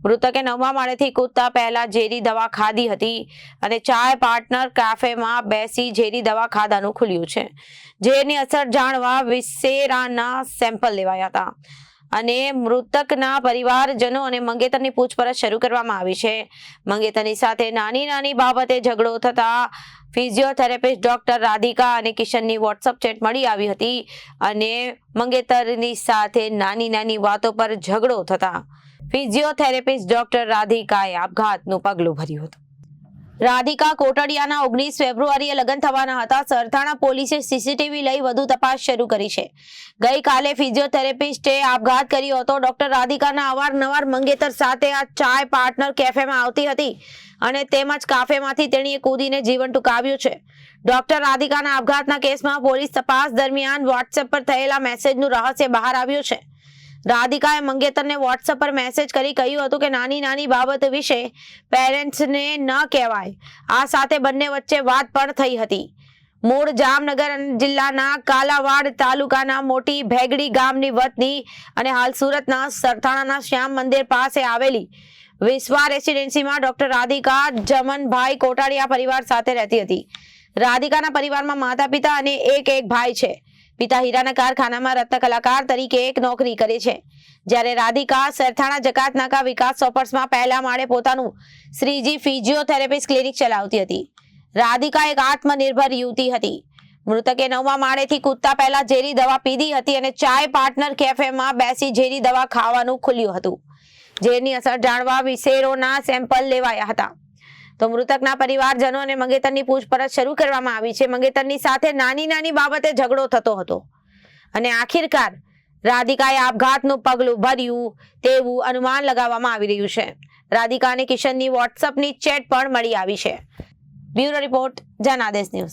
મૃતકે 9મા માળેથી કૂદતા પહેલા ઝેરી દવા ખાધી હતી અને ચાય પાર્ટનર કેફેમાં બેસી ઝેરી દવા ખાધાનું ખુલ્યું છે. ઝેરની અસર જાણવા વિસેરાના સેમ્પલ લેવાયા હતા અને મૃતકના પરિવારજનો અને મંગેતરની પૂછપરછ શરૂ કરવામાં આવી છે. મંગેતરની સાથે નાની બાબતે ઝઘડો થતા ફિઝિયોથેરાપિસ્ટ ડોક્ટર રાધિકા અને કિશનની વોટ્સઅપ ચેટ મળી આવી હતી અને મંગેતરની સાથે નાની વાતો પર ઝઘડો થતા ફિઝિયોથેરાપિસ્ટ ડોક્ટર રાધિકાએ આપઘાતનું પગલું ભર્યું હતું. રાધિકા કોટડિયાના 19 ફેબ્રુઆરીએ લગ્ન થવાના હતા. સરથાણા પોલીસે સીસીટીવી લઈ વધુ તપાસ શરૂ કરી છે. ગઈકાલે ફિઝિયોથેરાપિસ્ટે આપઘાત કર્યો હતો. ડોક્ટર રાધિકાના અવારનવાર મંગેતર સાથે આ ચાય પાર્ટનર કેફેમાં આવતી હતી અને તેમજ કાફેમાંથી તેણીએ કૂદીને જીવન ટૂંકાવ્યું છે. ડોક્ટર રાધિકાના આપઘાતના કેસમાં પોલીસ તપાસ દરમિયાન વોટ્સએપ પર થયેલા મેસેજનું રહસ્ય બહાર આવ્યું છે. રાધિકાએ મંગેતરને વોટ્સએપ પર મેસેજ કરી કહ્યું હતું કે નાની બાબત વિશે પેરેન્ટ્સને ન કહેવાય. આ સાથે બંને વચ્ચે વાત પણ થઈ હતી. મૂળ જામનગર જિલ્લાના કાલાવાડ તાલુકાના મોટી ભેગડી ગામની વતની અને હાલ સુરતના સરથાણાના શ્યામ મંદિર પાસે આવેલી વિશ્વા રેસિડેન્સીમાં ડોક્ટર રાધિકા જમનભાઈ કોટાડિયા પરિવાર સાથે રહેતી હતી. રાધિકાના પરિવારમાં માતા પિતા અને એક ભાઈ છે. પિતા હીરાના કારખાનામાં રત્ન કલાકાર તરીકે નોકરી કરે છે, જ્યારે રાધિકા સરથાણા જકાતનાકા વિકાસ શોપર્સમાં પહેલા માળે પોતાનું શ્રીજી ફિઝિયોથેરાપિસ્ટ ક્લિનિક ચલાવતી હતી. રાધિકા એક આત્મનિર્ભર યુવતી હતી. મૃતકે 9મા માળેથી કૂદતા પહેલા ઝેરી દવા પીધી હતી અને ચાય પાર્ટનર કેફેમાં બેસી ઝેરી દવા ખાવાનું ખુલ્યું હતું. ઝેરની અસર જાણવા વિસેરોના સેમ્પલ લેવાયા હતા. તો મૃતકના પરિવારજનો અને મંગેતરની પૂછપરછ શરૂ કરવામાં આવી છે. મંગેતરની સાથે નાની બાબતે ઝઘડો થતો હતો અને આખિરકાર રાધિકાએ આપઘાતનું પગલું ભર્યું તેવું અનુમાન લગાવવામાં આવી રહ્યું છે. રાધિકા અને કિશનની વોટ્સઅપની ચેટ પણ મળી આવી છે. Bureau report, Janadesh news.